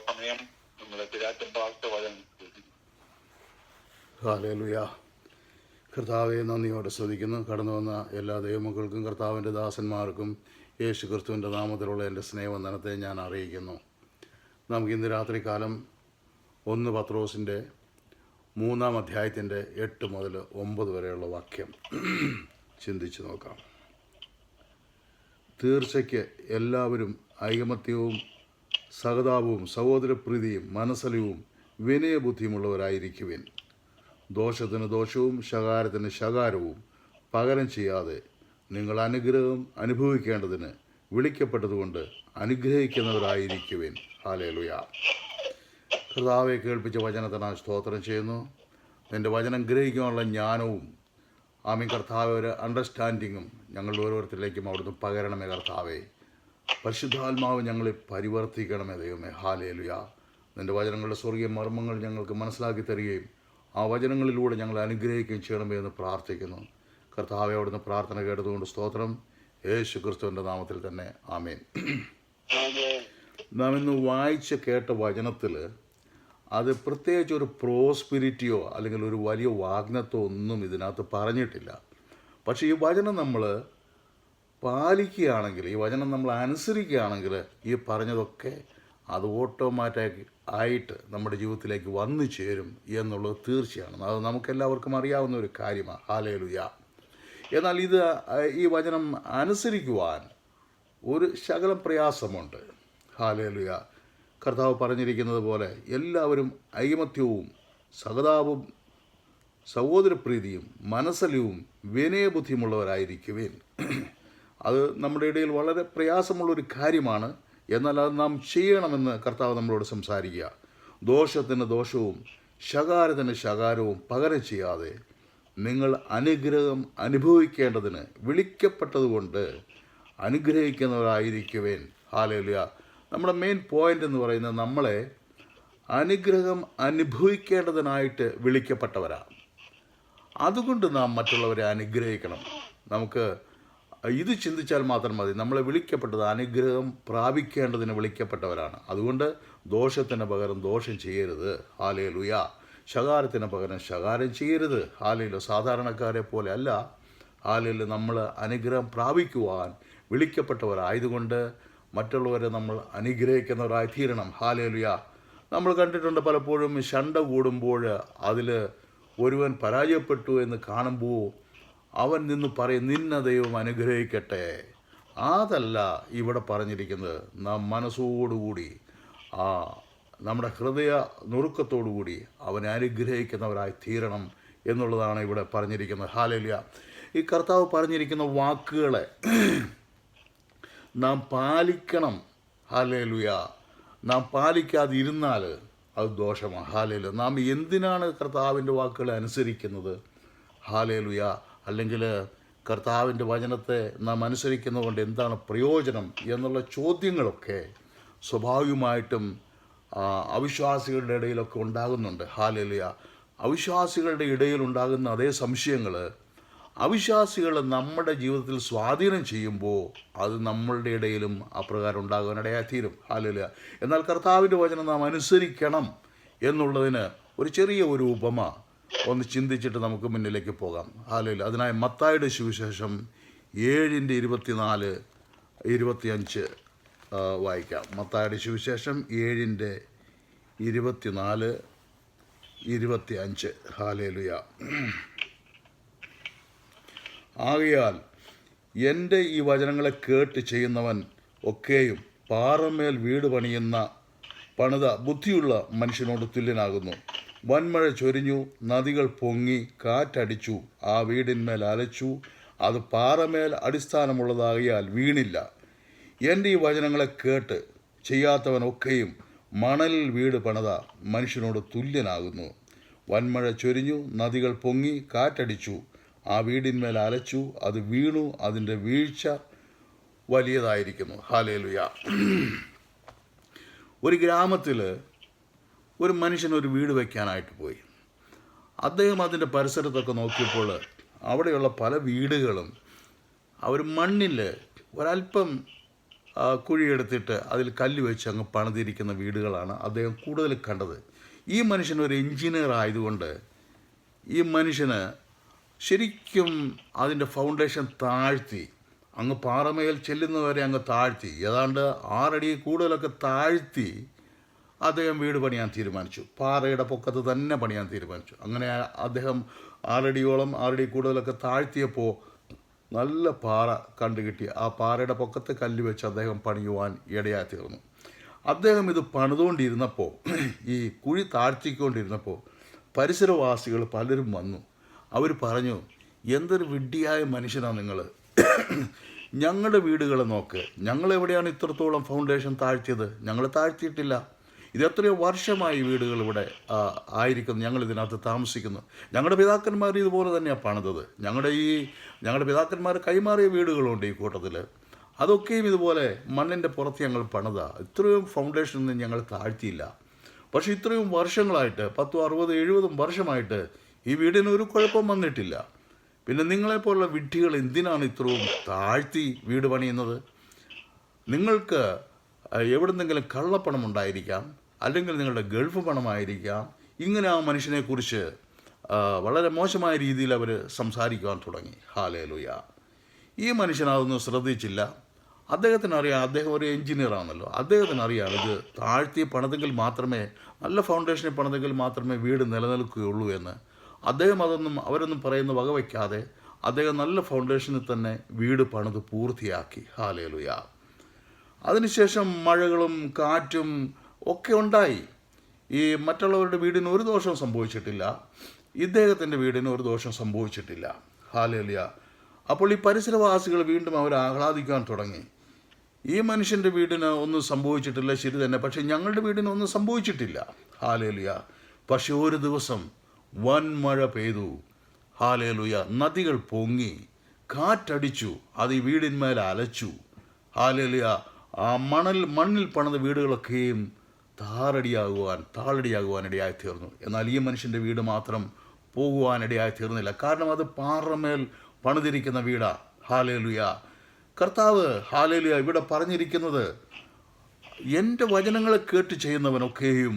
സമയം നമ്മുടെ തിരാറ്റപ്പാട്ട് വചനം. ഹല്ലേലൂയ. കർത്താവെ നന്ദിയോടെ സ്തുതിക്കുന്നു. കടന്നു വന്ന എല്ലാ ദൈവമക്കൾക്കും കർത്താവിൻ്റെ ദാസന്മാർക്കും യേശു ക്രിസ്തുവിൻ്റെ നാമത്തിലുള്ള എൻ്റെ സ്നേഹവന്ദനത്തെ ഞാൻ അറിയിക്കുന്നു. നമുക്ക് ഇന്ന് രാത്രികാലം 1 പത്രോസിൻ്റെ 3-ാം അധ്യായത്തിൻ്റെ 8 മുതൽ 9 വരെയുള്ള വാക്യം ചിന്തിച്ചു നോക്കാം. തീർച്ചയ്ക്ക് എല്ലാവരും ഐകമത്യവും സഹതാപവും സഹോദരപ്രീതിയും മനസ്സലിവും വിനയബുദ്ധിയുമുള്ളവരായിരിക്കുവിൻ. ദോഷത്തിന് ദോഷവും ശകാരത്തിന് ശകാരവും പകരം ചെയ്യാതെ നിങ്ങൾ അനുഗ്രഹം അനുഭവിക്കേണ്ടതിന് വിളിക്കപ്പെട്ടതുകൊണ്ട് അനുഗ്രഹിക്കുന്നവരായിരിക്കുവിൻ. ഹല്ലേലൂയ. കർത്താവെ കേൾപ്പിച്ച വചനത്തിനായി സ്തോത്രം ചെയ്യുന്നു. നിൻ്റെ വചനം ഗ്രഹിക്കാനുള്ള ജ്ഞാനവും കർത്താവ് ഒരു അണ്ടർസ്റ്റാൻഡിങ്ങും ഞങ്ങൾ ഓരോരുത്തരിലേക്കും അവിടുന്ന് പകരണമേ കർത്താവേ. പരിശുദ്ധാത്മാവ് ഞങ്ങളെ പരിവർത്തിക്കണമേ ദൈവമേ. ഹല്ലേലൂയ. നിൻ്റെ വചനങ്ങളുടെ സ്വർഗീയ മർമ്മങ്ങൾ ഞങ്ങൾക്ക് മനസ്സിലാക്കി തരികയും ആ വചനങ്ങളിലൂടെ ഞങ്ങളെ അനുഗ്രഹിക്കുകയും ചെയ്യണമേ എന്ന് പ്രാർത്ഥിക്കുന്നു. കർത്താവെ അവിടുന്ന് പ്രാർത്ഥന കേട്ടതുകൊണ്ട് സ്തോത്രം. യേശു ക്രിസ്തുവിൻ്റെ നാമത്തിൽ തന്നെ ആമേൻ. നാം ഇന്ന് വായിച്ച് കേട്ട വചനത്തിൽ അത് പ്രത്യേകിച്ച് ഒരു പ്രോസ്പിരിറ്റിയോ അല്ലെങ്കിൽ ഒരു വലിയ വാഗ്നത്തോ ഒന്നും ഇതിനകത്ത് പറഞ്ഞിട്ടില്ല. പക്ഷേ ഈ വചനം നമ്മൾ പാലിക്കുകയാണെങ്കിൽ, ഈ വചനം നമ്മൾ അനുസരിക്കുകയാണെങ്കിൽ ഈ പറഞ്ഞതൊക്കെ അത് ഓട്ടോമാറ്റിക് ആയിട്ട് നമ്മുടെ ജീവിതത്തിലേക്ക് വന്നു ചേരും എന്നുള്ളത് തീർച്ചയാണ്. അത് നമുക്കെല്ലാവർക്കും അറിയാവുന്ന ഒരു കാര്യമാണ്. ഹല്ലേലൂയ. എന്നാൽ ഈ വചനം അനുസരിക്കുവാൻ ഒരു ശകലം പ്രയാസമുണ്ട്. ഹല്ലേലൂയ. കർത്താവ് പറഞ്ഞിരിക്കുന്നത് പോലെ എല്ലാവരും ഐകമത്യവും സഹതാപവും സഹോദരപ്രീതിയും മനസ്സലിവും വിനയബുദ്ധിയുമുള്ളവരായിരിക്കുവിൻ. അത് നമ്മുടെ ഇടയിൽ വളരെ പ്രയാസമുള്ളൊരു കാര്യമാണ്. എന്നാൽ അത് നാം ചെയ്യണമെന്ന് കർത്താവ് നമ്മളോട് സംസാരിക്കുക. ദോഷത്തിന് ദോഷവും ശകാരത്തിന് ശകാരവും പകരം ചെയ്യാതെ നിങ്ങൾ അനുഗ്രഹം അനുഭവിക്കേണ്ടതിന് വിളിക്കപ്പെട്ടതുകൊണ്ട് അനുഗ്രഹിക്കുന്നവരായിരിക്കുവേൻ. ഹല്ലേലൂയ. നമ്മുടെ മെയിൻ പോയിൻ്റ് എന്ന് പറയുന്നത് നമ്മളെ അനുഗ്രഹം അനുഭവിക്കേണ്ടതിനായിട്ട് വിളിക്കപ്പെട്ടവരാണ്. അതുകൊണ്ട് നാം മറ്റുള്ളവരെ അനുഗ്രഹിക്കണം. നമുക്ക് ഇത് ചിന്തിച്ചാൽ മാത്രം മതി. നമ്മളെ വിളിക്കപ്പെട്ടത് അനുഗ്രഹം പ്രാപിക്കേണ്ടതിന് വിളിക്കപ്പെട്ടവരാണ്. അതുകൊണ്ട് ദോഷത്തിന് പകരം ദോഷം ചെയ്യരുത്. ഹല്ലേലൂയ. ശകാരത്തിന് പകരം ശകാരം ചെയ്യരുത്. ഹല്ലേലൂയ. സാധാരണക്കാരെ പോലെ അല്ല. ഹല്ലേലൂയ. നമ്മൾ അനുഗ്രഹം പ്രാപിക്കുവാൻ വിളിക്കപ്പെട്ടവരായതുകൊണ്ട് മറ്റുള്ളവരെ നമ്മൾ അനുഗ്രഹിക്കുന്നവരായി തീരണം. ഹല്ലേലൂയ. നമ്മൾ കണ്ടിട്ടുണ്ട് പലപ്പോഴും ശണ്ട കൂടുമ്പോൾ അതിൽ ഒരുവൻ പരാജയപ്പെട്ടു എന്ന് കാണുമ്പോൾ അവൻ നിന്ന് പറയും, നിന്നെ ദൈവം അനുഗ്രഹിക്കട്ടെ. അതല്ല ഇവിടെ പറഞ്ഞിരിക്കുന്നത്. നാം മനസ്സോടുകൂടി നമ്മുടെ ഹൃദയ നുറുക്കത്തോടുകൂടി അവനെ അനുഗ്രഹിക്കുന്നവരായി തീരണം എന്നുള്ളതാണ് ഇവിടെ പറഞ്ഞിരിക്കുന്നത്. ഹല്ലേലൂയ. ഈ കർത്താവ് പറഞ്ഞിരിക്കുന്ന വാക്കുകളെ നാം പാലിക്കണം. ഹല്ലേലൂയ. നാം പാലിക്കാതിരുന്നാൽ അത് ദോഷമാണ്. ഹല്ലേലൂയ. നാം എന്തിനാണ് കർത്താവിൻ്റെ വാക്കുകളെ അനുസരിക്കുന്നത്? ഹല്ലേലൂയ. അല്ലെങ്കിൽ കർത്താവിൻ്റെ വചനത്തെ നാം അനുസരിക്കുന്നതുകൊണ്ട് എന്താണ് പ്രയോജനം എന്നുള്ള ചോദ്യങ്ങളൊക്കെ സ്വാഭാവികമായിട്ടും അവിശ്വാസികളുടെ ഇടയിലൊക്കെ ഉണ്ടാകുന്നുണ്ട്. ഹല്ലേലൂയ. അവിശ്വാസികളുടെ ഇടയിൽ ഉണ്ടാകുന്ന അതേ സംശയങ്ങൾ അവിശ്വാസികൾ നമ്മുടെ ജീവിതത്തിൽ സ്വാധീനം ചെയ്യുമ്പോൾ അത് നമ്മളുടെ ഇടയിലും അപ്രകാരം ഉണ്ടാകാനിടയായി തീരും. ഹല്ലേലൂയ. എന്നാൽ കർത്താവിൻ്റെ വചനം നാം അനുസരിക്കണം എന്നുള്ളതിന് ഒരു ചെറിയ ഒരു ഉപമ ഒന്ന് ചിന്തിച്ചിട്ട് നമുക്ക് മുന്നിലേക്ക് പോകാം. ഹല്ലേലൂയ. അതിനായി മത്തായിയുടെ സുവിശേഷം 7:24-25 വായിക്കാം. മത്തായിയുടെ സുവിശേഷം 7:24-25. ഹല്ലേലൂയ. ആകയാൽ എൻ്റെ ഈ വചനങ്ങളെ കേട്ട് ചെയ്യുന്നവൻ ഒക്കെയും പാറമേൽ വീട് പണിത ബുദ്ധിയുള്ള മനുഷ്യനോട് തുല്യനാകുന്നു. വൻമഴ ചൊരിഞ്ഞു, നദികൾ പൊങ്ങി, കാറ്റടിച്ചു, ആ വീടിന്മേൽ അലച്ചു. അത് പാറമേൽ അടിസ്ഥാനമുള്ളതാകിയാൽ വീണില്ല. എൻ്റെ ഈ വചനങ്ങളെ കേട്ട് ചെയ്യാത്തവനൊക്കെയും മണലിൽ വീട് പണിത മനുഷ്യനോട് തുല്യനാകുന്നു. വൻമഴ ചൊരിഞ്ഞു, നദികൾ പൊങ്ങി, കാറ്റടിച്ചു, ആ വീടിന്മേൽ അലച്ചു, അത് വീണു, അതിൻ്റെ വീഴ്ച വലിയതായിരിക്കുന്നു. ഹല്ലേലൂയ. ഒരു ഗ്രാമത്തിൽ ഒരു മനുഷ്യൻ ഒരു വീട് വയ്ക്കാനായിട്ട് പോയി. അദ്ദേഹം അതിൻ്റെ പരിസരത്തൊക്കെ നോക്കിയപ്പോൾ അവിടെയുള്ള പല വീടുകളും അവർ മണ്ണിൽ ഒരല്പം കുഴിയെടുത്തിട്ട് അതിൽ കല്ല് വെച്ച് അങ്ങ് പണിതിരിക്കുന്ന വീടുകളാണ് അദ്ദേഹം കൂടുതൽ കണ്ടത്. ഈ മനുഷ്യൻ ഒരു എൻജിനീയർ ആയതുകൊണ്ട് ഈ മനുഷ്യന് ശരിക്കും അതിൻ്റെ ഫൗണ്ടേഷൻ താഴ്ത്തി അങ്ങ് പാറമേൽ ചെല്ലുന്നവരെ അങ്ങ് താഴ്ത്തി, ഏതാണ്ട് 6 അടി കൂടുതലൊക്കെ താഴ്ത്തി അദ്ദേഹം വീട് പണിയാൻ തീരുമാനിച്ചു. പാറയുടെ പൊക്കത്ത് തന്നെ പണിയാൻ തീരുമാനിച്ചു. അങ്ങനെ അദ്ദേഹം 6 അടി കൂടുതലൊക്കെ താഴ്ത്തിയപ്പോൾ നല്ല പാറ കണ്ടുകിട്ടി. ആ പാറയുടെ പൊക്കത്ത് കല്ല് വെച്ച് അദ്ദേഹം പണിയുവാൻ ഇടയായി തീർന്നു. അദ്ദേഹം ഇത് പണിതുകൊണ്ടിരുന്നപ്പോൾ, ഈ കുഴി താഴ്ത്തിക്കൊണ്ടിരുന്നപ്പോൾ പരിസരവാസികൾ പലരും വന്നു. അവർ പറഞ്ഞു, എന്തൊരു വിഡ്ഢിയായ മനുഷ്യനാണ് നിങ്ങൾ, ഞങ്ങളുടെ വീടുകൾ നോക്ക്, ഞങ്ങളെവിടെയാണ് ഇത്രത്തോളം ഫൗണ്ടേഷൻ താഴ്ത്തിയത്? ഞങ്ങൾ താഴ്ത്തിയിട്ടില്ല. ഇത് എത്രയോ വർഷമായി വീടുകൾ ഇവിടെ ആയിരിക്കുന്നു, ഞങ്ങൾ ഇതിനകത്ത് താമസിക്കുന്നു. ഞങ്ങളുടെ പിതാക്കന്മാർ ഇതുപോലെ തന്നെയാണ് പണിതത്. ഞങ്ങളുടെ പിതാക്കന്മാർ കൈമാറിയ വീടുകളുണ്ട് ഈ കൂട്ടത്തിൽ, അതൊക്കെയും ഇതുപോലെ മണ്ണിൻ്റെ പുറത്ത് ഞങ്ങൾ പണിത. ഇത്രയും ഫൗണ്ടേഷനൊന്നും ഞങ്ങൾ താഴ്ത്തിയില്ല. പക്ഷേ ഇത്രയും വർഷങ്ങളായിട്ട് 10, 60, 70 വർഷമായിട്ട് ഈ വീടിന് ഒരു കുഴപ്പം വന്നിട്ടില്ല. പിന്നെ നിങ്ങളെപ്പോലുള്ള വിഡ്ഢികൾ എന്തിനാണ് ഇത്രയും താഴ്ത്തി വീട് പണിയുന്നത്? നിങ്ങൾക്ക് എവിടുന്നെങ്കിലും കള്ളപ്പണം ഉണ്ടായിരിക്കാം, അല്ലെങ്കിൽ നിങ്ങളുടെ ഗൾഫ് പണമായിരിക്കാം. ഇങ്ങനെ ആ മനുഷ്യനെക്കുറിച്ച് വളരെ മോശമായ രീതിയിൽ അവർ സംസാരിക്കുവാൻ തുടങ്ങി. ഹല്ലേലൂയ. ഈ മനുഷ്യൻ അതൊന്നും ശ്രദ്ധിച്ചില്ല. അദ്ദേഹത്തിനറിയാം, അദ്ദേഹം ഒരു എൻജിനീയർ ആണല്ലോ, അദ്ദേഹത്തിനറിയാം ഇത് താഴ്ത്തി പണിതെങ്കിൽ മാത്രമേ, നല്ല ഫൗണ്ടേഷനിൽ പണിതെങ്കിൽ മാത്രമേ വീട് നിലനിൽക്കുകയുള്ളൂ എന്ന്. അദ്ദേഹം അവരൊന്നും പറയുന്ന വകവയ്ക്കാതെ അദ്ദേഹം നല്ല ഫൗണ്ടേഷനിൽ തന്നെ വീട് പണിത് പൂർത്തിയാക്കി. ഹല്ലേലൂയ. അതിനുശേഷം മഴകളും കാറ്റും ഒക്കെ ഉണ്ടായി. ഈ മറ്റുള്ളവരുടെ വീടിന് ഒരു ദോഷവും സംഭവിച്ചിട്ടില്ല, ഇദ്ദേഹത്തിൻ്റെ വീടിന് ഒരു ദോഷം സംഭവിച്ചിട്ടില്ല. ഹല്ലേലൂയ. അപ്പോൾ ഈ പരിസരവാസികൾ വീണ്ടും അവർ ആഹ്ലാദിക്കാൻ തുടങ്ങി. ഈ മനുഷ്യൻ്റെ വീടിന് ഒന്നും സംഭവിച്ചിട്ടില്ല, ശരി തന്നെ, പക്ഷേ ഞങ്ങളുടെ വീടിന് ഒന്നും സംഭവിച്ചിട്ടില്ല. ഹല്ലേലൂയ. പക്ഷെ ഒരു ദിവസം വൻ മഴ പെയ്തു. ഹല്ലേലൂയ. നദികൾ പൊങ്ങി, കാറ്റടിച്ചു, അത് ഈ വീടിന്മേൽ അലച്ചു. ഹല്ലേലൂയ. ആ മണ്ണിൽ പണിത വീടുകളൊക്കെയും താളടിയാകുവാൻ ഇടയായി തീർന്നു. എന്നാൽ ഈ മനുഷ്യൻ്റെ വീട് മാത്രം പോകുവാനിടയായി തീർന്നില്ല. കാരണം അത് പാറമേൽ പണിതിരിക്കുന്ന വീടാ. ഹല്ലേലൂയ. കർത്താവ് ഹല്ലേലൂയ ഇവിടെ പറഞ്ഞിരിക്കുന്നത്, എൻ്റെ വചനങ്ങളെ കേട്ട് ചെയ്യുന്നവനൊക്കെയും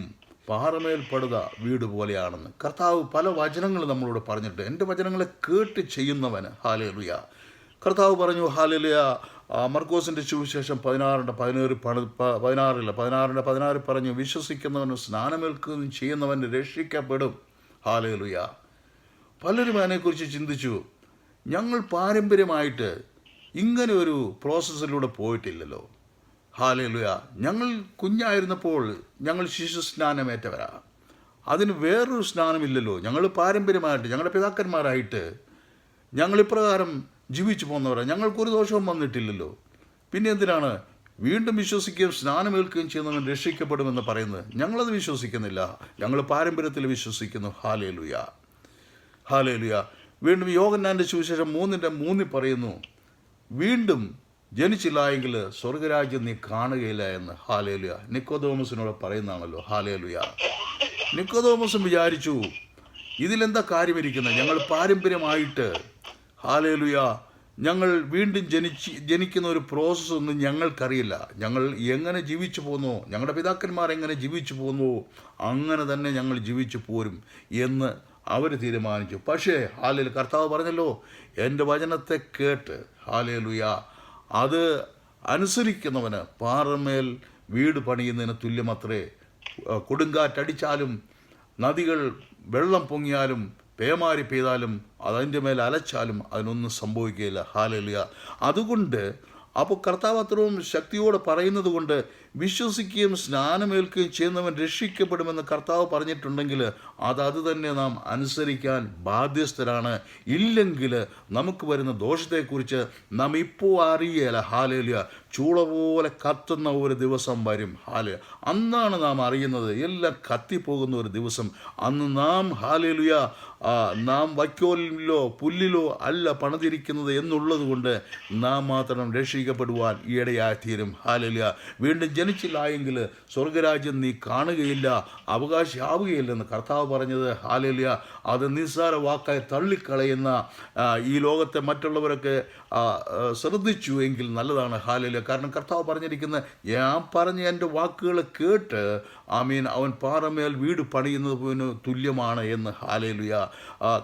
പാറമേൽ പടുത വീട് പോലെയാണെന്ന്. കർത്താവ് പല വചനങ്ങൾ നമ്മളോട് പറഞ്ഞിട്ട്, എൻ്റെ വചനങ്ങളെ കേട്ട് ചെയ്യുന്നവന്. ഹല്ലേലൂയ. കർത്താവ് പറഞ്ഞു, ഹല്ലേലൂയ, മർക്കോസിൻ്റെ സുവിശേഷം 16 പറഞ്ഞു, വിശ്വസിക്കുന്നവനും സ്നാനമേൽക്കുകയും ചെയ്യുന്നവൻ രക്ഷിക്കപ്പെടും. ഹല്ലേലൂയ. പലരും അതിനെക്കുറിച്ച് ചിന്തിച്ചു, ഞങ്ങൾ പാരമ്പര്യമായിട്ട് ഇങ്ങനെ ഒരു പ്രോസസ്സിലൂടെ പോയിട്ടില്ലല്ലോ. ഹല്ലേലൂയ. ഞങ്ങൾ കുഞ്ഞായിരുന്നപ്പോൾ ഞങ്ങൾ ശിശു സ്നാനമേറ്റവരാ, അതിന് വേറൊരു സ്നാനമില്ലല്ലോ. ഞങ്ങൾ പാരമ്പര്യമായിട്ട്, ഞങ്ങളുടെ പിതാക്കന്മാരായിട്ട് ഞങ്ങളിപ്രകാരം ജീവിച്ചു പോകുന്നവരാണ്, ഞങ്ങൾക്കൊരു ദോഷവും വന്നിട്ടില്ലല്ലോ. പിന്നെ എന്തിനാണ് വീണ്ടും വിശ്വസിക്കുകയും സ്നാനമേൽക്കുകയും ചെയ്യുന്നവൻ രക്ഷിക്കപ്പെടുമെന്ന് പറയുന്നത്? ഞങ്ങളത് വിശ്വസിക്കുന്നില്ല, ഞങ്ങൾ പാരമ്പര്യത്തിൽ വിശ്വസിക്കുന്നു. ഹല്ലേലൂയ. ഹല്ലേലൂയ. വീണ്ടും യോഹന്നാൻ്റെ സുവിശേഷം 3:3 പറയുന്നു, വീണ്ടും ജനിച്ചില്ല എങ്കിൽ സ്വർഗരാജ്യം നീ കാണുകയില്ല എന്ന്. ഹല്ലേലൂയ. നിക്കോദോമസിനോട് പറയുന്നതാണല്ലോ. ഹല്ലേലൂയ. നിക്കോദോമസും വിചാരിച്ചു, ഇതിലെന്താ കാര്യമിരിക്കുന്നത്? ഞങ്ങൾ പാരമ്പര്യമായിട്ട്, ഹല്ലേലൂയ, ഞങ്ങൾ വീണ്ടും ജനിക്കുന്ന ഒരു പ്രോസസ്സൊന്നും ഞങ്ങൾക്കറിയില്ല. ഞങ്ങൾ എങ്ങനെ ജീവിച്ചു പോന്നോ, ഞങ്ങളുടെ പിതാക്കന്മാർ എങ്ങനെ ജീവിച്ചു പോന്നോ അങ്ങനെ തന്നെ ഞങ്ങൾ ജീവിച്ചു പോരും എന്ന് അവർ തീരുമാനിച്ചു. പക്ഷേ ഹല്ലേലൂയ, കർത്താവ് പറഞ്ഞല്ലോ, എൻ്റെ വചനത്തെ കേട്ട്, ഹല്ലേലൂയ, അത് അനുസരിക്കുന്നവന് പാറമേൽ വീട് പണിയുന്നതിന് തുല്യമത്രേ. കൊടുങ്കാറ്റടിച്ചാലും, നദികൾ വെള്ളം പൊങ്ങിയാലും, പേമാരി പെയ്താലും, അതിൻ്റെ മേൽ അലച്ചാലും അതിനൊന്നും സംഭവിക്കുകയില്ല. ഹല്ലേലൂയ. അതുകൊണ്ട് അപ്പോൾ കർത്താവ് അത്രയും ശക്തിയോടെ പറയുന്നത് കൊണ്ട് വിശ്വസിക്കുകയും സ്നാനമേൽക്കുകയും ചെയ്യുന്നവൻ രക്ഷിക്കപ്പെടുമെന്ന് കർത്താവ് പറഞ്ഞിട്ടുണ്ടെങ്കിൽ അത് തന്നെ നാം അനുസരിക്കാൻ ബാധ്യസ്ഥരാണ്. ഇല്ലെങ്കിൽ നമുക്ക് വരുന്ന ദോഷത്തെക്കുറിച്ച് നാം ഇപ്പോൾ അറിയേല. ഹല്ലേലൂയ. ചൂള പോലെ കത്തുന്ന ഒരു ദിവസം വരും. ഹല്ലേലൂയ. അന്നാണ് നാം അറിയുന്നത് എല്ലാം കത്തിപ്പോകുന്ന ഒരു ദിവസം. അന്ന് നാം, ഹല്ലേലൂയ, നാം വൈക്കോലിലോ പുല്ലിലോ അല്ല പണിതിരിക്കുന്നത് എന്നുള്ളത് കൊണ്ട് നാം മാത്രം രക്ഷിക്കപ്പെടുവാൻ ഇടയായിത്തീരും. ഹല്ലേലൂയ. വീണ്ടും ജനിച്ചില്ല എങ്കിൽ സ്വർഗരാജ്യം നീ കാണുകയില്ല, അവകാശിയാവുകയില്ലെന്ന് കർത്താവ് പറഞ്ഞത്. ഹല്ലേലൂയ. അത് നിസ്സാര വാക്കായി തള്ളിക്കളയുന്ന ഈ ലോകത്തെ മറ്റുള്ളവരൊക്കെ ശ്രദ്ധിച്ചു എങ്കിൽ നല്ലതാണ്. ഹല്ലേലൂയ. ഹാലയില്ല. കാരണം കർത്താവ് പറഞ്ഞിരിക്കുന്നത്, ഞാൻ പറഞ്ഞ എൻ്റെ വാക്കുകൾ കേട്ട് അവൻ പാറമേൽ വീട് പണിയുന്നതിന് തുല്യമാണ് എന്ന്. ഹാലയിലുയ.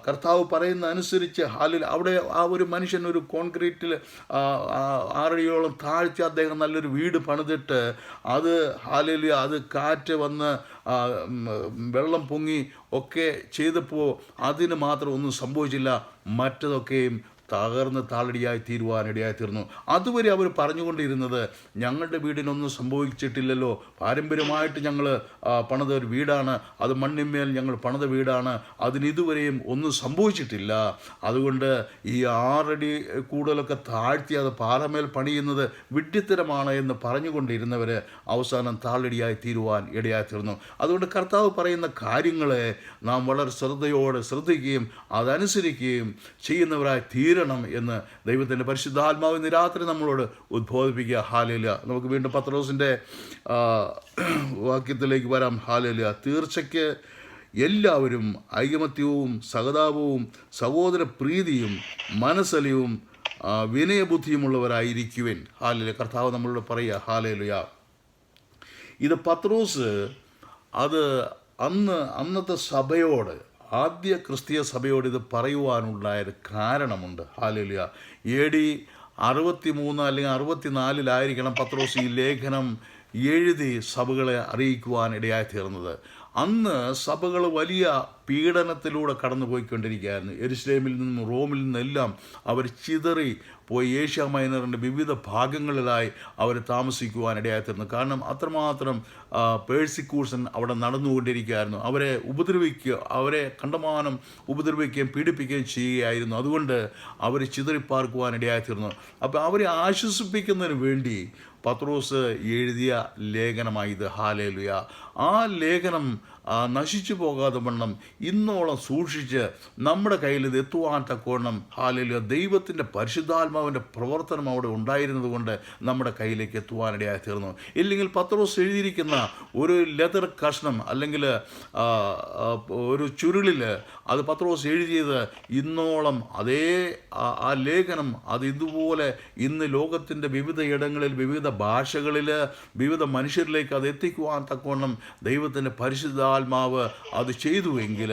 കർത്താവ് പറയുന്ന അനുസരിച്ച് അവിടെ ആ ഒരു മനുഷ്യൻ ഒരു കോൺക്രീറ്റിൽ 6 അടിയോളം താഴ്ച അദ്ദേഹം നല്ലൊരു വീട് പണിതിട്ട് അത് ഹാലയിലുയ, അത് കാറ്റ് വന്ന് വെള്ളം പൊങ്ങി ഒക്കെ ചെയ്തപ്പോൾ അതിന് മാത്രം ഒന്നും സംഭവിച്ചില്ല. മറ്റതൊക്കെയും തകർന്ന് താളടിയായി തീരുവാനിടയായിത്തീർന്നു. അതുവരെ അവർ പറഞ്ഞുകൊണ്ടിരുന്നത്, ഞങ്ങളുടെ വീടിനൊന്നും സംഭവിച്ചിട്ടില്ലല്ലോ, പാരമ്പര്യമായിട്ട് ഞങ്ങൾ പണിത ഒരു വീടാണ്, അത് മണ്ണിന്മേൽ ഞങ്ങൾ പണിത വീടാണ്, അതിനിതുവരെയും ഒന്നും സംഭവിച്ചിട്ടില്ല. അതുകൊണ്ട് ഈ 6 അടി കൂടുതലൊക്കെ താഴ്ത്തി അത് പാറമേൽ പണിയുന്നത് വിഡ്ഢിത്തരമാണ് എന്ന് പറഞ്ഞുകൊണ്ടിരുന്നവർ അവസാനം താളടിയായി തീരുവാൻ ഇടയായിത്തീർന്നു. അതുകൊണ്ട് കർത്താവ് പറയുന്ന കാര്യങ്ങളെ നാം വളരെ ശ്രദ്ധയോടെ ശ്രദ്ധിക്കുകയും അതനുസരിക്കുകയും ചെയ്യുന്നവരായി തീരണം എന്ന് ദൈവത്തിൻ്റെ പരിശുദ്ധാത്മാവ് ഇന്ന് രാത്രി നമ്മളോട് ഉദ്ബോധിപ്പിക്കുക. ഹാലേലുയ. നമുക്ക് വീണ്ടും പത്രോസിൻ്റെ വാക്യത്തിലേക്ക് വരാം. ഹാലേലുയ. തീർച്ചയ്ക്ക് എല്ലാവരും ഐകമത്യവും സഹതാപവും സഹോദര പ്രീതിയും മനസ്സലിവും വിനയബുദ്ധിയുമുള്ളവരായിരിക്കുവിൻ. ഹാലേലുയ. കർത്താവ് നമ്മളോട് പറയുക. ഹാലേലുയ. ഇത് പത്രോസ് അത് അന്നത്തെ സഭയോട്, ആദ്യ ക്രിസ്തീയ സഭയോട് ഇത് പറയുവാനുണ്ടായൊരു കാരണമുണ്ട്. ഹാലേലുയ. AD 63 അല്ലെങ്കിൽ 64 പത്രോസ് ഈ ലേഖനം എഴുതി സഭകളെ അറിയിക്കുവാൻ ഇടയായിത്തീർന്നത്. അന്ന് സഭകൾ വലിയ പീഡനത്തിലൂടെ കടന്നു പോയിക്കൊണ്ടിരിക്കുകയായിരുന്നു. യെരുശലേമിൽ നിന്നും റോമിൽ നിന്നെല്ലാം അവർ ചിതറി പോയി ഏഷ്യ മൈനറിൻ്റെ വിവിധ ഭാഗങ്ങളിലായി അവർ താമസിക്കുവാൻ ഇടയായിത്തീർന്നു. കാരണം അത്രമാത്രം പേഴ്സിക്യൂഷൻ അവിടെ നടന്നുകൊണ്ടിരിക്കുകയായിരുന്നു. അവരെ കണ്ടമാനം ഉപദ്രവിക്കുകയും പീഡിപ്പിക്കുകയും ചെയ്യുകയായിരുന്നു. അതുകൊണ്ട് അവർ ചിതറിപ്പാർക്കുവാൻ ഇടയായിത്തീർന്നു. അപ്പോൾ അവരെ ആശ്വസിപ്പിക്കുന്നതിന് വേണ്ടി പത്രോസ് എഴുതിയ ലേഖനമായത്. ഹാലേലുയ. ആ ലേഖനം നശിച്ചു പോകാതെ വണ്ണം ഇന്നോളം സൂക്ഷിച്ച് നമ്മുടെ കയ്യിൽ ഇത് എത്തുവാൻ തക്കവണ്ണം ഹാലേലുയ ദൈവത്തിൻ്റെ പരിശുദ്ധാത്മാവിൻ്റെ പ്രവർത്തനം അവിടെ ഉണ്ടായിരുന്നത് കൊണ്ട് നമ്മുടെ കയ്യിലേക്ക് എത്തുവാനിടയായി തീർന്നു. ഇല്ലെങ്കിൽ പത്രോസ് എഴുതിയിരിക്കുന്ന ഒരു ലെതർ കഷ്ണം അല്ലെങ്കിൽ ഒരു ചുരുളിൽ അത് പത്രോസ് എഴുതിയത് ഇന്നോളം അതേ ആ ലേഖനം അത് ഇതുപോലെ ഇന്ന് ലോകത്തിൻ്റെ വിവിധ ഇടങ്ങളിൽ വിവിധ ഭാഷകളിൽ വിവിധ മനുഷ്യരിലേക്ക് അത് എത്തിക്കുവാൻ തക്കവണ്ണം ദൈവത്തിൻ്റെ പരിശുദ്ധാത്മാവ് അത് ചെയ്തുവെങ്കിൽ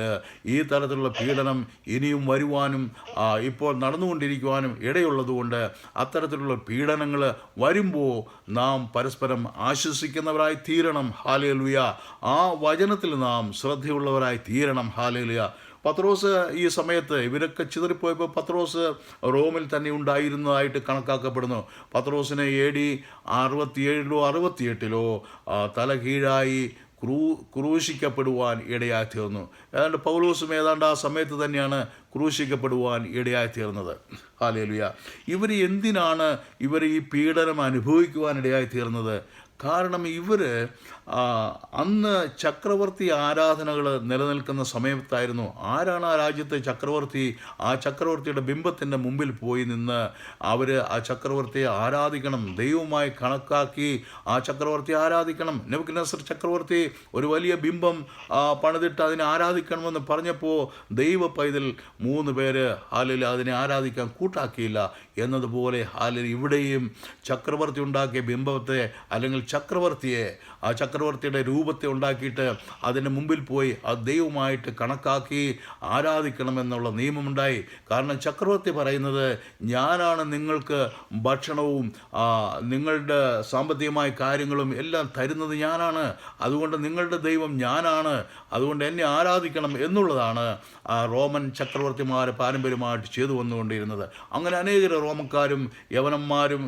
ഈ തരത്തിലുള്ള പീഡനം ഇനിയും വരുവാനും ഇപ്പോൾ നടന്നുകൊണ്ടിരിക്കുവാനും ഇടയുള്ളതുകൊണ്ട് അത്തരത്തിലുള്ള പീഡനങ്ങൾ വരുമ്പോൾ നാം പരസ്പരം ആശ്വസിക്കുന്നവരായി തീരണം. ഹാലേലുയ. ആ വചനത്തിൽ നാം ശ്രദ്ധയുള്ളവരായി തീരണം. ഹാലേലുയ. പത്രോസ് ഈ സമയത്ത് ഇവരൊക്കെ ചിതറിപ്പോയപ്പോൾ പത്രോസ് റോമിൽ തന്നെ ഉണ്ടായിരുന്നതായിട്ട് കണക്കാക്കപ്പെടുന്നു. പത്രോസിനെ AD 67 68 തല കീഴായി ക്രൂശിക്കപ്പെടുവാൻ ഇടയായി തീർന്നു. ഏതാണ്ട് പൗലോസും ഏതാണ്ട് ആ സമയത്ത് തന്നെയാണ് ക്രൂശിക്കപ്പെടുവാൻ ഇടയായി തീർന്നത്. ഹല്ലേലൂയ. ഇവർ എന്തിനാണ് ഈ പീഡനം അനുഭവിക്കുവാൻ ഇടയായി തീർന്നത്? കാരണം ഇവർ അന്ന് ചക്രവർത്തി ആരാധനകൾ നിലനിൽക്കുന്ന സമയത്തായിരുന്നു. ആരാണ് ആ രാജ്യത്തെ ചക്രവർത്തി? ആ ചക്രവർത്തിയുടെ ബിംബത്തിൻ്റെ മുമ്പിൽ പോയി നിന്ന് അവർ ആ ചക്രവർത്തിയെ ആരാധിക്കണം, ദൈവമായി കണക്കാക്കി ആ ചക്രവർത്തിയെ ആരാധിക്കണം. നെബൂഖദ്നേസർ ചക്രവർത്തി ഒരു വലിയ ബിംബം പണിതിട്ട് അതിനെ ആരാധിക്കണമെന്ന് പറഞ്ഞപ്പോൾ ദൈവ പൈതൽ 3 പേര് ഹാലിൽ അതിനെ ആരാധിക്കാൻ കൂട്ടാക്കിയില്ല എന്നതുപോലെ ഹാലിൽ ഇവിടെയും ചക്രവർത്തി ഉണ്ടാക്കിയ ബിംബത്തെ അല്ലെങ്കിൽ ചക്രവർത്തിയെ, ആ ചക്രവർത്തിയുടെ രൂപത്തെ ഉണ്ടാക്കിയിട്ട് അതിൻ്റെ മുമ്പിൽ പോയി അത് ദൈവമായിട്ട് കണക്കാക്കി ആരാധിക്കണമെന്നുള്ള നിയമമുണ്ടായി. കാരണം ചക്രവർത്തി പറയുന്നത്, ഞാനാണ് നിങ്ങൾക്ക് ഭക്ഷണവും നിങ്ങളുടെ സാമ്പത്തികമായ കാര്യങ്ങളും എല്ലാം തരുന്നത് ഞാനാണ്, അതുകൊണ്ട് നിങ്ങളുടെ ദൈവം ഞാനാണ്, അതുകൊണ്ട് എന്നെ ആരാധിക്കണം എന്നുള്ളതാണ് റോമൻ ചക്രവർത്തിമാർ പാരമ്പര്യമായിട്ട് ചെയ്തു വന്നുകൊണ്ടിരുന്നത്. അങ്ങനെ അനേക റോമക്കാരും യവനന്മാരും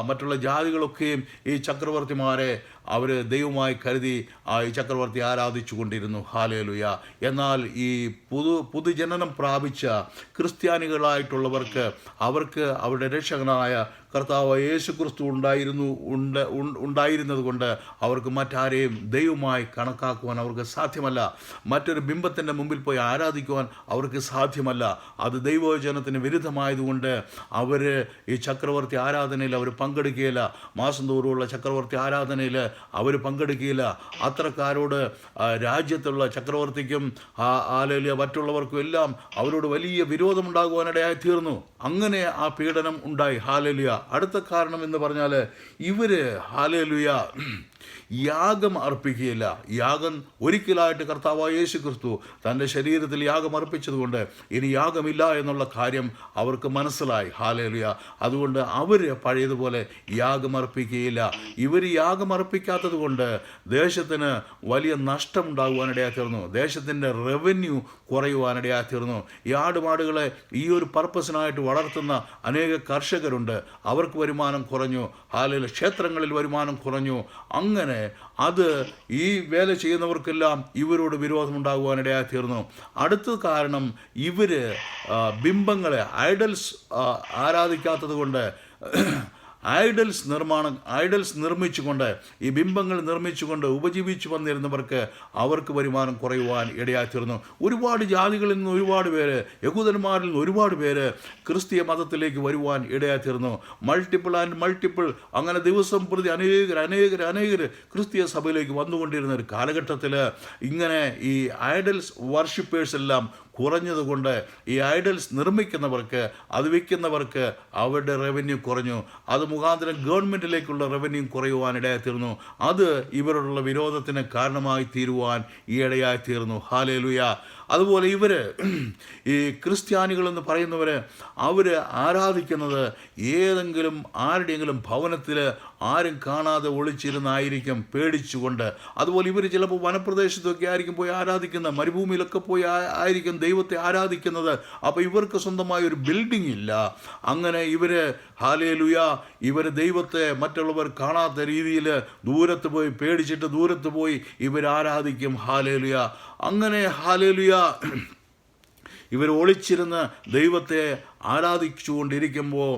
മറ്റുള്ള ജാതികളൊക്കെയും ഈ ചക്രവർത്തിമാരെ അവർ ദൈവമായി കരുതി ഈ ചക്രവർത്തി ആരാധിച്ചു കൊണ്ടിരുന്നു. ഹാലേലുയ. എന്നാൽ ഈ പുതുജനനം പ്രാപിച്ച ക്രിസ്ത്യാനികളായിട്ടുള്ളവർക്ക് അവർക്ക് അവരുടെ രക്ഷകനായ കർത്താവ് യേശു ക്രിസ്തു ഉണ്ടായിരുന്നത് കൊണ്ട് അവർക്ക് മറ്റാരെയും ദൈവമായി കണക്കാക്കുവാൻ അവർക്ക് സാധ്യമല്ല. മറ്റൊരു ബിംബത്തിൻ്റെ മുമ്പിൽ പോയി ആരാധിക്കുവാൻ അവർക്ക് സാധ്യമല്ല. അത് ദൈവവചനത്തിന് വിരുദ്ധമായതുകൊണ്ട് അവർ ഈ ചക്രവർത്തി ആരാധനയിൽ അവർ പങ്കെടുക്കുകയില്ല. മാസം തോറുമുള്ള ചക്രവർത്തി ആരാധനയിൽ അവർ പങ്കെടുക്കുകയില്ല. അത്രക്കാരോട് രാജ്യത്തുള്ള ചക്രവർത്തിക്കും ആലേലിയ മറ്റുള്ളവർക്കും എല്ലാം അവരോട് വലിയ വിരോധമുണ്ടാകുവാനിടയായി തീർന്നു. അങ്ങനെ ആ പീഡനം ഉണ്ടായി. ഹാലേലിയ. അടുത്ത കാരണം എന്ന് പറഞ്ഞാൽ ഇവർ ഹല്ലേലൂയ യാഗം അർപ്പിക്കുകയില്ല. യാഗം ഒരിക്കലായിട്ട് കർത്താവായ യേശു ക്രിസ്തു തൻ്റെ ശരീരത്തിൽ യാഗം അർപ്പിച്ചതുകൊണ്ട് ഇനി യാഗമില്ല എന്നുള്ള കാര്യം അവർക്ക് മനസ്സിലായി. ഹല്ലേലൂയ. അതുകൊണ്ട് അവർ പഴയതുപോലെ യാഗം അർപ്പിക്കുകയില്ല. ഇവർ യാഗം അർപ്പിക്കാത്തത് കൊണ്ട് ദേശത്തിന് വലിയ നഷ്ടമുണ്ടാകുവാനിടയായി തീർന്നു. ദേശത്തിൻ്റെ റവന്യൂ കുറയുവാനിടയായി തീർന്നു. ഈ ആടുമാടുകളെ ഈ ഒരു പർപ്പസിനായിട്ട് വളർത്തുന്ന അനേക കർഷകരുണ്ട്. അവർക്ക് വരുമാനം കുറഞ്ഞു. ഹല്ലേലൂയ. ക്ഷേത്രങ്ങളിൽ വരുമാനം കുറഞ്ഞു. അങ്ങനെ അത് ഈ വേല ചെയ്യുന്നവർക്കെല്ലാം ഇവരോട് വിരോധമുണ്ടാകുവാനിടയായി തീർന്നു. അടുത്ത കാരണം ഇവർ ബിംബങ്ങളെ ഐഡൽസ് ആരാധിക്കാത്തത് കൊണ്ട് ഐഡൽസ് നിർമ്മിച്ചുകൊണ്ട് ഈ ബിംബങ്ങൾ നിർമ്മിച്ചുകൊണ്ട് ഉപജീവിച്ചു വന്നിരുന്നവർക്ക് അവർക്ക് വരുമാനം കുറയുവാൻ ഇടയായിത്തീർന്നു. ഒരുപാട് ജാതികളിൽ നിന്ന് ഒരുപാട് പേര്, യഹൂദന്മാരിൽ നിന്ന് ഒരുപാട് പേര് ക്രിസ്തീയ മതത്തിലേക്ക് വരുവാൻ ഇടയായിത്തീർന്നു. മൾട്ടിപ്പിൾ അങ്ങനെ ദിവസം പ്രതി അനേകർ ക്രിസ്തീയ സഭയിലേക്ക് വന്നുകൊണ്ടിരുന്ന ഒരു കാലഘട്ടത്തിൽ ഇങ്ങനെ ഈ ഐഡൽസ് വർഷിപ്പേഴ്സ് എല്ലാം കുറഞ്ഞതുകൊണ്ട് ഈ ഐഡൽസ് നിർമ്മിക്കുന്നവർക്ക് അത് വിൽക്കുന്നവർക്ക് അവരുടെ റവന്യൂ കുറഞ്ഞു. അത് മുഖാന്തരം ഗവൺമെൻറ്റിലേക്കുള്ള റവന്യൂ കുറയുവാനിടയായിത്തീർന്നു. അത് ഇവരോടുള്ള വിരോധത്തിന് കാരണമായി തീരുവാൻ ഈ ഇടയായിത്തീർന്നു. ഹല്ലേലൂയ. അതുപോലെ ഇവർ ഈ ക്രിസ്ത്യാനികളെന്ന് പറയുന്നവർ അവർ ആരാധിക്കുന്നത് ഏതെങ്കിലും ആരുടെയെങ്കിലും ഭവനത്തിൽ ആരും കാണാതെ ഒളിച്ചിരുന്നായിരിക്കും പേടിച്ചുകൊണ്ട്. അതുപോലെ ഇവർ ചിലപ്പോൾ വനപ്രദേശത്തൊക്കെ ആയിരിക്കും പോയി ആരാധിക്കുന്നത്, മരുഭൂമിയിലൊക്കെ പോയി ആയിരിക്കും ദൈവത്തെ ആരാധിക്കുന്നത്. അപ്പോൾ ഇവർക്ക് സ്വന്തമായ ഒരു ബിൽഡിംഗ് ഇല്ല. അങ്ങനെ ഇവർ ഹല്ലേലൂയ ഇവർ ദൈവത്തെ മറ്റുള്ളവർ കാണാത്ത രീതിയിൽ ദൂരത്ത് പോയി പേടിച്ചിട്ട് ദൂരത്ത് പോയി ഇവർ ആരാധിക്കും. ഹല്ലേലൂയ. അങ്ങനെ ഹല്ലേലൂയ ഇവർ ഒളിച്ചിരുന്ന് ദൈവത്തെ ആരാധിച്ചുകൊണ്ടിരിക്കുമ്പോൾ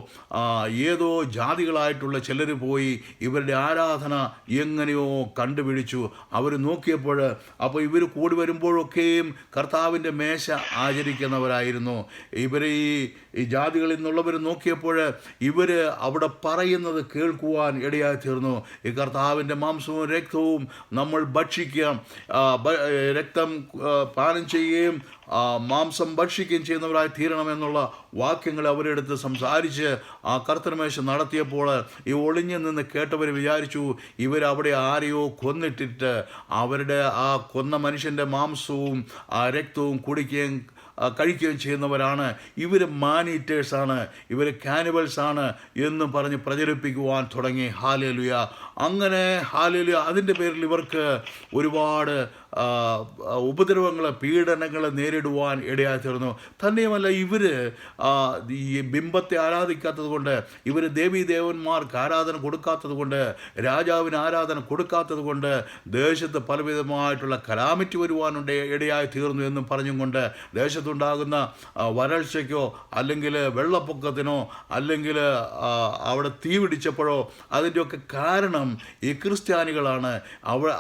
ഏതോ ജാതികളായിട്ടുള്ള ചിലർ പോയി ഇവരുടെ ആരാധന എങ്ങനെയോ കണ്ടുപിടിച്ചു. അവർ നോക്കിയപ്പോൾ അപ്പോൾ ഇവർ കൂടി വരുമ്പോഴൊക്കെയും കർത്താവിൻ്റെ മേശ ആചരിക്കുന്നവരായിരുന്നു. ഇവർ ഈ ജാതികളിൽ നിന്നുള്ളവർ നോക്കിയപ്പോൾ ഇവർ അവിടെ പറയുന്നത് കേൾക്കുവാൻ ഇടയായി തീർന്നു. ഈ കർത്താവിൻ്റെ മാംസവും രക്തവും നമ്മൾ ഭക്ഷിക്കുക, രക്തം പാനം ചെയ്യുകയും മാംസം ഭക്ഷിക്കുകയും ചെയ്യുന്നവരായി തീരണമെന്നുള്ള വാക്യങ്ങൾ അവരെടുത്ത് സംസാരിച്ച് ആ കർത്തൃമേശ നടത്തിയപ്പോൾ ഈ ഒളിഞ്ഞു നിന്ന് കേട്ടവർ വിചാരിച്ചു ഇവരവിടെ ആരെയോ കൊന്നിട്ടിട്ട് അവരുടെ ആ കൊന്ന മനുഷ്യൻ്റെ മാംസവും ആ രക്തവും കഴിക്കുകയും ചെയ്യുന്നവരാണ്, ഇവർ മാനീറ്റേഴ്സാണ്, ഇവർ കാനിബൽസാണ് എന്നും പറഞ്ഞ് പ്രചരിപ്പിക്കുവാൻ തുടങ്ങി. ഹല്ലേലൂയ. അങ്ങനെ ഹല്ലേലൂയ അതിൻ്റെ പേരിൽ ഇവർക്ക് ഒരുപാട് ഉപദ്രവങ്ങൾ, പീഡനങ്ങൾ നേരിടുവാൻ ഇടയായി തീർന്നു. തന്നെയുമല്ല ഇവർ ഈ ബിംബത്തെ ആരാധിക്കാത്തത് കൊണ്ട്, ഇവർ ദേവീദേവന്മാർക്ക് ആരാധന കൊടുക്കാത്തത് കൊണ്ട്, രാജാവിന് ആരാധന കൊടുക്കാത്തത് കൊണ്ട് ദേശത്ത് പലവിധമായിട്ടുള്ള കലാമിറ്റി വരുവാനുണ്ട് ഇടയായി തീർന്നു എന്നും പറഞ്ഞും കൊണ്ട് ദേശത്തുണ്ടാകുന്ന വരൾച്ചയ്ക്കോ അല്ലെങ്കിൽ വെള്ളപ്പൊക്കത്തിനോ അല്ലെങ്കിൽ അവിടെ തീ പിടിച്ചപ്പോഴോ അതിൻ്റെയൊക്കെ കാരണം ഈ ക്രിസ്ത്യാനികളാണ്.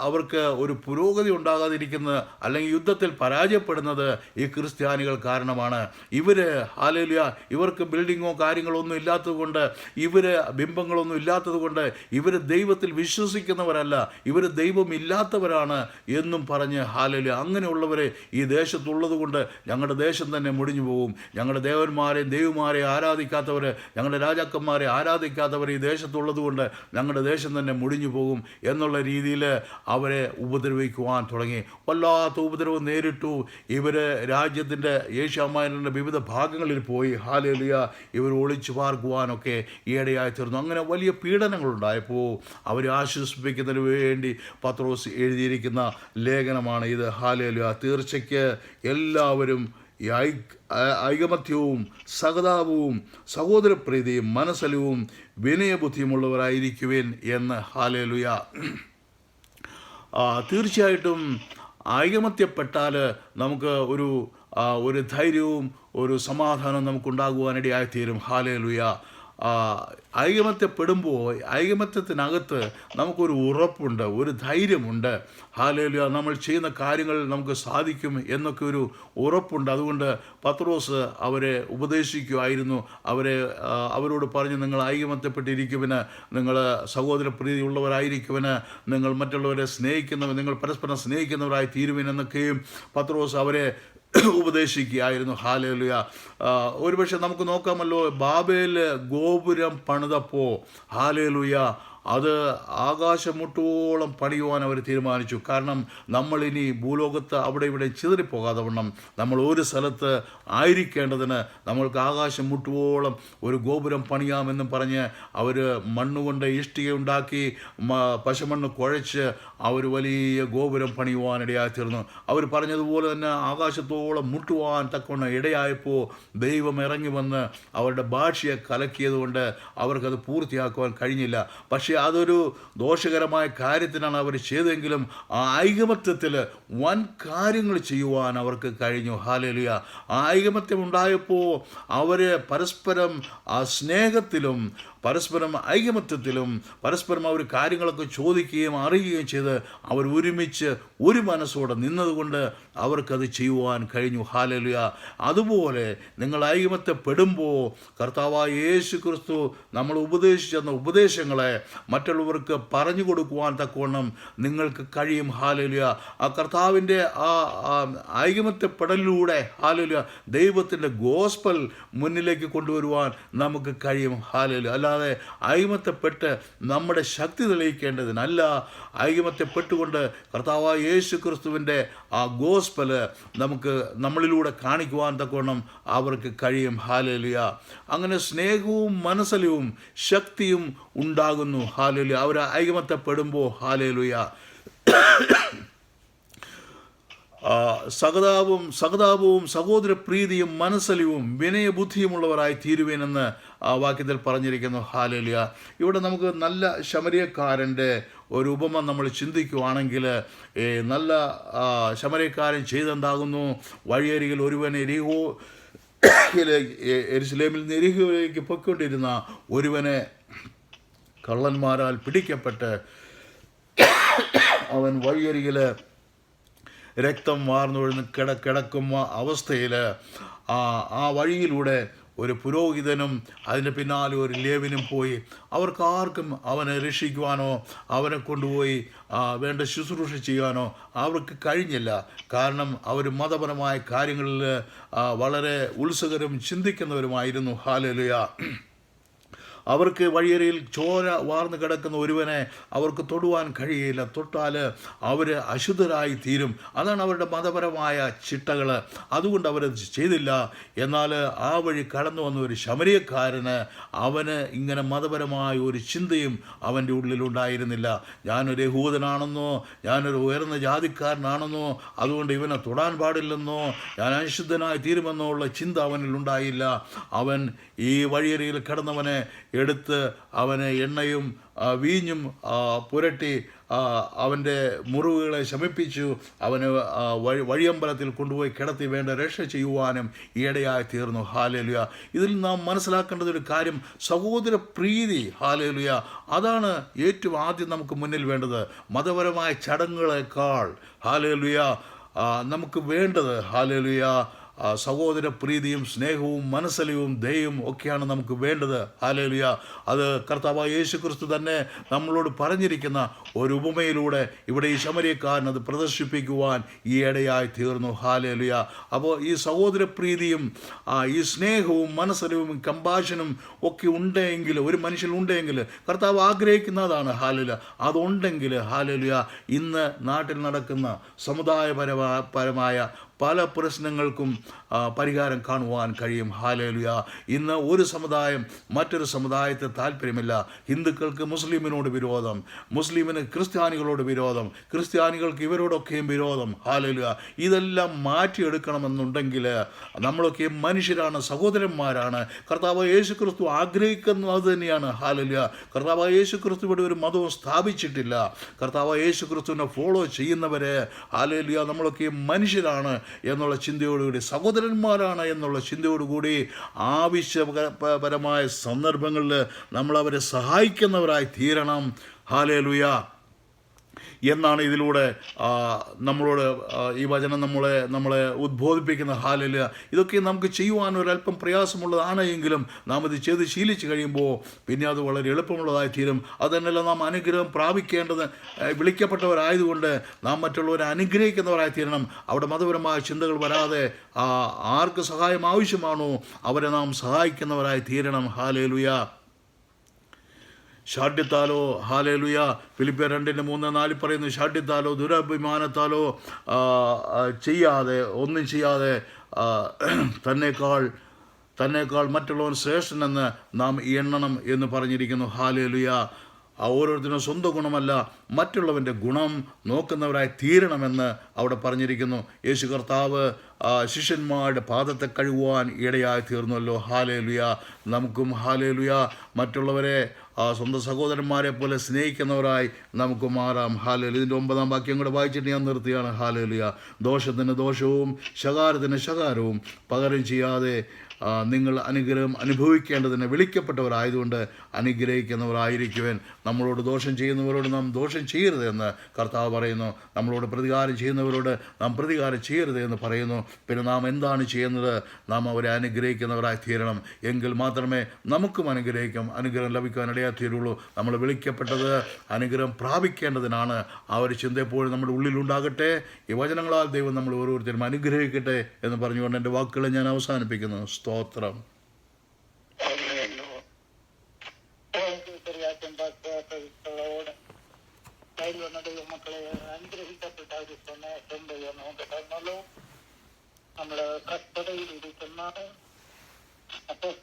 അവർക്ക് ഒരു പുരോഗതി ഉണ്ടാകാതിരിക്കുന്നത് അല്ലെങ്കിൽ യുദ്ധത്തിൽ പരാജയപ്പെടുന്നത് ഈ ക്രിസ്ത്യാനികൾ കാരണമാണ്. ഇവർ ഹല്ലേലൂയ ഇവർക്ക് ബിൽഡിങ്ങോ കാര്യങ്ങളോ ഒന്നും ഇല്ലാത്തത് കൊണ്ട്, ഇവർ ബിംബങ്ങളൊന്നും ഇല്ലാത്തത് കൊണ്ട് ഇവർ ദൈവത്തിൽ വിശ്വസിക്കുന്നവരല്ല, ഇവർ ദൈവമില്ലാത്തവരാണ് എന്നും പറഞ്ഞ് ഹല്ലേലൂയ അങ്ങനെയുള്ളവർ ഈ ദേശത്തുള്ളത് കൊണ്ട് ഞങ്ങളുടെ ദേശം തന്നെ മുടിഞ്ഞു പോകും. ഞങ്ങളുടെ ദേവന്മാരെയും ദൈവമാരെയും ആരാധിക്കാത്തവർ, ഞങ്ങളുടെ രാജാക്കന്മാരെ ആരാധിക്കാത്തവർ ഈ ദേശത്തുള്ളത് കൊണ്ട് ഞങ്ങളുടെ ദേശം തന്നെ മുടിഞ്ഞു പോകും എന്നുള്ള രീതിയിൽ അവരെ ഉപദ്രവിക്കുവാൻ തുടങ്ങി. വല്ലാത്ത ഉപദ്രവം നേരിട്ടു. ഇവർ രാജ്യത്തിൻ്റെ ഏഷ്യാമാരുടെ വിവിധ ഭാഗങ്ങളിൽ പോയി ഹല്ലേലൂയ ഇവർ ഒളിച്ചു പാർക്കുവാനൊക്കെ ഈയിടെയായി തീർന്നു. അങ്ങനെ വലിയ പീഡനങ്ങളുണ്ടായപ്പോൾ അവരെ ആശ്വസിപ്പിക്കുന്നതിന് വേണ്ടി പത്രോസ് എഴുതിയിരിക്കുന്ന ലേഖനമാണ് ഇത്. ഹല്ലേലൂയ. തീർച്ചയ്ക്ക് എല്ലാവരും ഈ ഐകമത്യവും സഹതാപവും സഹോദരപ്രീതിയും മനസ്സലിവും വിനയബുദ്ധിയുമുള്ളവരായിരിക്കുവിൻ എന്ന്. ഹല്ലേലൂയ. തീർച്ചയായിട്ടും ഐകമത്യപ്പെട്ടാൽ നമുക്ക് ഒരു ധൈര്യവും ഒരു സമാധാനവും നമുക്കുണ്ടാകുവാനിടയായിത്തീരും. ഹല്ലേലൂയ. ഐകമത്യപ്പെടുമ്പോൾ ഐകമത്യത്തിനകത്ത് നമുക്കൊരു ഉറപ്പുണ്ട്, ഒരു ധൈര്യമുണ്ട്. ഹല്ലേലൂയ നമ്മൾ ചെയ്യുന്ന കാര്യങ്ങൾ നമുക്ക് സാധിക്കും എന്നൊക്കെ ഒരു ഉറപ്പുണ്ട്. അതുകൊണ്ട് പത്രോസ് അവരെ ഉപദേശിക്കുമായിരുന്നു. അവരോട് പറഞ്ഞു, നിങ്ങൾ ഐകമത്യപ്പെട്ടിരിക്കുവിന്, നിങ്ങൾ സഹോദരപ്രീതിയുള്ളവരായിരിക്കുവിന്, നിങ്ങൾ മറ്റുള്ളവരെ സ്നേഹിക്കുന്നവർ, നിങ്ങൾ പരസ്പരം സ്നേഹിക്കുന്നവരായി തീരുവിനെന്നൊക്കെയും പത്രോസ് അവരെ ഉപദേശിക്കുകയായിരുന്നു. ഹാലേലുയ. ഒരുപക്ഷെ നമുക്ക് നോക്കാമല്ലോ, ബാബേൽ ഗോപുരം പണിതപ്പോൾ ഹാലേലുയ അത് ആകാശം മുട്ടോളം പണിയുവാൻ അവർ തീരുമാനിച്ചു. കാരണം നമ്മളിനി ഭൂലോകത്ത് അവിടെ ഇവിടെ ചിതറിപ്പോകാതെ വണ്ണം നമ്മൾ ഒരു സ്ഥലത്ത് ആയിരിക്കേണ്ടതിന് നമ്മൾക്ക് ആകാശം മുട്ടുവോളം ഒരു ഗോപുരം പണിയാമെന്നും പറഞ്ഞ് അവർ മണ്ണുകൊണ്ട് ഇഷ്ടിക ഉണ്ടാക്കി പശമണ്ണ് കുഴച്ച് അവർ വലിയ ഗോപുരം പണിയുവാനിടയായി തീർന്നു. അവർ പറഞ്ഞതുപോലെ തന്നെ ആകാശത്തോളം മുട്ടുവാൻ തക്കവണ്ണം ഇടയായപ്പോൾ ദൈവം ഇറങ്ങി വന്ന് അവരുടെ ഭാഷയെ കലക്കിയതുകൊണ്ട് അവർക്കത് പൂർത്തിയാക്കുവാൻ കഴിഞ്ഞില്ല. പക്ഷേ അതൊരു ദോഷകരമായ കാര്യത്തിനാണ് അവർ ചെയ്തെങ്കിലും ആ ഐകമത്യത്തിൽ വൻ കാര്യങ്ങൾ ചെയ്യുവാൻ അവർക്ക് കഴിഞ്ഞു. ഹാലേലുയ. ആ ഐകമത്യം ഉണ്ടായപ്പോൾ അവർ പരസ്പരം ആ സ്നേഹത്തിലും പരസ്പരം ഐകമത്യത്തിലും പരസ്പരം അവർ കാര്യങ്ങളൊക്കെ ചോദിക്കുകയും അറിയുകയും ചെയ്ത് അവർ ഒരുമിച്ച് ഒരു മനസ്സോടെ നിന്നതുകൊണ്ട് അവർക്കത് ചെയ്യുവാൻ കഴിഞ്ഞു. ഹാലേലുയ. അതുപോലെ നിങ്ങൾ ഐകമത്യപ്പെടുമ്പോൾ കർത്താവായ യേശു ക്രിസ്തു നമ്മൾ ഉപദേശിച്ചെന്ന ഉപദേശങ്ങളെ മറ്റുള്ളവർക്ക് പറഞ്ഞു കൊടുക്കുവാൻ തക്കവണ്ണം നിങ്ങൾക്ക് കഴിയും. ഹാലേലുയ. ആ കർത്താവിൻ്റെ ആ ഐകമത്യപ്പെടലിലൂടെ ഹാലേലുയ ദൈവത്തിൻ്റെ ഗോസ്പൽ മുന്നിലേക്ക് കൊണ്ടുവരുവാൻ നമുക്ക് കഴിയും. ഹാലേലുയ. അല്ലാതെ ഐകമത്യപ്പെട്ട് നമ്മുടെ ശക്തി തെളിയിക്കേണ്ടതിനല്ല, ഐകമത്യപ്പെട്ടുകൊണ്ട് കർത്താവായ യേശു ക്രിസ്തുവിൻ്റെ ആ ഗോസ്പല് നമുക്ക് നമ്മളിലൂടെ കാണിക്കുവാൻ തക്കവണ്ണം അവർക്ക് കഴിയും. ഹാലേലുയ. അങ്ങനെ സ്നേഹവും മനസ്സലിവും ശക്തിയും ഉണ്ടാകുന്നു. ഹാലേലുയ. അവർ ഐകമത്യപ്പെടുമ്പോൾ ഹാലേലുയ സഹതാപവും സഹോദരപ്രീതിയും മനസ്സലിവും വിനയബുദ്ധിയുമുള്ളവരായി തീരുവേനെന്ന് ആ വാക്യത്തിൽ പറഞ്ഞിരിക്കുന്നു. ഹാലേലുയ. ഇവിടെ നമുക്ക് നല്ല ശമരിയക്കാരൻ്റെ ഒരു ഉപമ നമ്മൾ ചിന്തിക്കുകയാണെങ്കിൽ നല്ല ശമരിയക്കാരൻ ചെയ്തെന്താകുന്നു? വഴിയരികിൽ ഒരുവൻ യെരുശലേമിൽ നിന്ന് എരിഹോയിലേക്ക് പൊയ്ക്കൊണ്ടിരുന്ന ഒരുവനെ കള്ളന്മാരാൽ പിടിക്കപ്പെട്ട് അവൻ വഴിയരികിൽ രക്തം വാർന്നൊഴുന്ന് കിടക്കുന്ന അവസ്ഥയിൽ ആ വഴിയിലൂടെ ഒരു പുരോഹിതനും അതിൻ്റെ പിന്നാലെ ഒരു ലേവ്യനും പോയി. അവർക്കാർക്കും അവനെ രക്ഷിക്കുവാനോ അവനെ കൊണ്ടുപോയി വേണ്ട ശുശ്രൂഷ ചെയ്യാനോ അവർക്ക് കഴിഞ്ഞില്ല. കാരണം അവർ മതപരമായ കാര്യങ്ങളിൽ വളരെ ഉത്സുകരും ചിന്തിക്കുന്നവരുമായിരുന്നു. ഹാലേലുയ. അവർക്ക് വഴിയരിയിൽ ചോര വാർന്നു കിടക്കുന്ന ഒരുവനെ അവർക്ക് തൊടുവാൻ കഴിയില്ല. തൊട്ടാൽ അവർ അശുദ്ധരായി തീരും. അതാണ് അവരുടെ മതപരമായ ചിട്ടകൾ. അതുകൊണ്ട് അവരത് ചെയ്തില്ല. എന്നാൽ ആ വഴി കടന്നു വന്ന ഒരു ശമരിയക്കാരന് അവന് ഇങ്ങനെ മതപരമായ ഒരു ചിന്തയും അവൻ്റെ ഉള്ളിലുണ്ടായിരുന്നില്ല. ഞാനൊരു യഹൂദനാണെന്നോ ഞാനൊരു ഉയർന്ന ജാതിക്കാരനാണെന്നോ അതുകൊണ്ട് ഇവനെ തൊടാൻ പാടില്ലെന്നോ ഞാൻ അശുദ്ധനായി തീരുമെന്നോ ഉള്ള ചിന്ത അവനിലുണ്ടായില്ല. അവൻ ഈ വഴിയരിയിൽ കിടന്നവനെ എടുത്ത് അവന് എണ്ണയും വീഞ്ഞും പുരട്ടി അവൻ്റെ മുറിവുകളെ ശമിപ്പിച്ചു. അവന് വഴിയമ്പലത്തിൽ കൊണ്ടുപോയി കിടത്തി വേണ്ട രക്ഷ ചെയ്യുവാനും ഇടയായി തീർന്നു. ഹാലേലുയ. ഇതിൽ നാം മനസ്സിലാക്കേണ്ടത് ഒരു കാര്യം, സഹോദര പ്രീതി. ഹാലേലുയ. അതാണ് ഏറ്റവും ആദ്യം നമുക്ക് മുന്നിൽ വേണ്ടത്. മതപരമായ ചടങ്ങുകളെക്കാൾ ഹാലേലുയ നമുക്ക് വേണ്ടത് ഹാലേലുയ സഹോദര പ്രീതിയും സ്നേഹവും മനസ്സലിവും ദയയും ഒക്കെയാണ് നമുക്ക് വേണ്ടത്. ഹാലേലുയ. അത് കർത്താവായ യേശു ക്രിസ്തു തന്നെ നമ്മളോട് പറഞ്ഞിരിക്കുന്ന ഒരു ഉപമയിലൂടെ ഇവിടെ ഈ ശമരിയക്കാരൻ അത് പ്രദർശിപ്പിക്കുവാൻ ഈ ഇടയായി തീർന്നു. ഹാലേലുയ. അപ്പോൾ ഈ സഹോദര പ്രീതിയും ഈ സ്നേഹവും മനസ്സലിവും കമ്പാഷനും ഒക്കെ ഉണ്ടെങ്കിൽ, ഒരു മനുഷ്യനുണ്ടെങ്കിൽ കർത്താവ് ആഗ്രഹിക്കുന്നതാണ്. ഹാലേലുയ. അതുണ്ടെങ്കിൽ ഹാലേലുയ ഇന്ന് നാട്ടിൽ നടക്കുന്ന സമുദായപരമായ പല പ്രശ്നങ്ങൾക്കും പരിഹാരം കാണുവാൻ കഴിയും. ഹാലേലുയ. ഇന്ന് ഒരു സമുദായം മറ്റൊരു സമുദായത്തെ താല്പര്യമില്ല. ഹിന്ദുക്കൾക്ക് മുസ്ലിമിനോട് വിരോധം, മുസ്ലിമിന് ക്രിസ്ത്യാനികളോട് വിരോധം, ക്രിസ്ത്യാനികൾക്ക് ഇവരോടൊക്കെയും വിരോധം. ഹാലേലുയ. ഇതെല്ലാം മാറ്റിയെടുക്കണമെന്നുണ്ടെങ്കിൽ നമ്മളൊക്കെ മനുഷ്യരാണ്, സഹോദരന്മാരാണ്. കർത്താവ് യേശു ക്രിസ്തു ആഗ്രഹിക്കുന്നത് അത് തന്നെയാണ്. ഹാലേലുയ. കർത്താവ് യേശു ക്രിസ്തു ഇവിടെ ഒരു മതവും സ്ഥാപിച്ചിട്ടില്ല. കർത്താവ് യേശു ക്രിസ്തുവിനെ ഫോളോ ചെയ്യുന്നവരെ ഹാലേലുയ നമ്മളൊക്കെ മനുഷ്യരാണ് എന്നുള്ള ചിന്തയോടുകൂടി, സഹോദരന്മാരാണ് എന്നുള്ള ചിന്തയോടുകൂടി ആവശ്യപരമായ സന്ദർഭങ്ങളിൽ നമ്മളവരെ സഹായിക്കുന്നവരായി തീരണം. ഹാലേലുയ. എന്നാണ് ഇതിലൂടെ നമ്മളോട് ഈ വചനം നമ്മളെ ഉദ്ബോധിപ്പിക്കുന്ന. ഹല്ലേലൂയ. ഇതൊക്കെ നമുക്ക് ചെയ്യുവാൻ ഒരല്പം പ്രയാസമുള്ളതാണ് എങ്കിലും നാം ഇത് ചെയ്ത് ശീലിച്ച് കഴിയുമ്പോൾ പിന്നെ അത് വളരെ എളുപ്പമുള്ളതായി തീരും. അതുതന്നെയല്ല, നാം അനുഗ്രഹം പ്രാപിക്കേണ്ടത് വിളിക്കപ്പെട്ടവരായതുകൊണ്ട് നാം മറ്റുള്ളവരെ അനുഗ്രഹിക്കുന്നവരായി തീരണം. അവിടെ മതപരമായ ചിന്തകൾ വരാതെ ആർക്ക് സഹായം ആവശ്യമാണോ അവരെ നാം സഹായിക്കുന്നവരായി തീരണം. ഹല്ലേലൂയ. ഷാഠ്യത്താലോ, ഹല്ലേലൂയ, ഫിലിപ്പിയർ 2:3-4 പറയുന്നു, ഷാഠ്യത്താലോ ദുരഭിമാനത്താലോ ഒന്നും ചെയ്യാതെ തന്നേക്കാൾ മറ്റുള്ളവൻ ശ്രേഷ്ഠനെന്ന് നാം എണ്ണണം എന്ന് പറഞ്ഞിരിക്കുന്നു. ഹല്ലേലൂയ. ഓരോരുത്തരും സ്വന്തം ഗുണമല്ല മറ്റുള്ളവൻ്റെ ഗുണം നോക്കുന്നവരായി തീരണമെന്ന് അവിടെ പറഞ്ഞിരിക്കുന്നു. യേശു കർത്താവ് ശിഷ്യന്മാരുടെ പാദത്തെ കഴുകുവാൻ ഇടയായി തീർന്നുവല്ലോ. ഹല്ലേലൂയ. നമുക്കും ഹല്ലേലൂയ മറ്റുള്ളവരെ സ്വന്തം സഹോദരന്മാരെ പോലെ സ്നേഹിക്കുന്നവരായി നമുക്ക് മാറാം. ഹല്ലേലൂയ. ഇതിൻ്റെ 9-ാം വാക്യം കൂടെ വായിച്ചിട്ട് ഞാൻ നിർത്തിയാണ്. ഹല്ലേലൂയ. ദോഷത്തിന് ദോഷവും ശകാരത്തിന് ശകാരവും പകരം ചെയ്യാതെ നിങ്ങൾ അനുഗ്രഹം അനുഭവിക്കേണ്ടതിന് വിളിക്കപ്പെട്ടവരായതുകൊണ്ട് അനുഗ്രഹിക്കുന്നവരായിരിക്കുവാൻ. നമ്മളോട് ദോഷം ചെയ്യുന്നവരോട് നാം ദോഷം ചെയ്യരുത് എന്ന് കർത്താവ് പറയുന്നു. നമ്മളോട് പ്രതികാരം ചെയ്യുന്നവരോട് നാം പ്രതികാരം ചെയ്യരുത് എന്ന് പറയുന്നു. പിന്നെ നാം എന്താണ് ചെയ്യുന്നത്? നാം അവരെ അനുഗ്രഹിക്കുന്നവരായി തീരണം. എങ്കിൽ മാത്രമേ നമുക്കും അനുഗ്രഹം ലഭിക്കാൻ ഇടയായി തീരുള്ളൂ. നമ്മൾ വിളിക്കപ്പെട്ടത് അനുഗ്രഹം പ്രാപിക്കേണ്ടതിനാണ്. ആ ഒരു ചിന്ത എപ്പോഴും നമ്മുടെ ഉള്ളിലുണ്ടാകട്ടെ. ഈ വചനങ്ങളാൽ ദൈവം നമ്മൾ ഓരോരുത്തരും അനുഗ്രഹിക്കട്ടെ എന്ന് പറഞ്ഞുകൊണ്ട് എൻ്റെ വാക്കുകളെ ഞാൻ അവസാനിപ്പിക്കുന്നു. സ്തോത്രം. മക്കളെ അനുഗ്രഹിക്കപ്പെട്ട ഒരു സന്ദേശം നമ്മള് കഷ്ടതയിൽ ഇരിക്കുന്ന അപ്പോൾ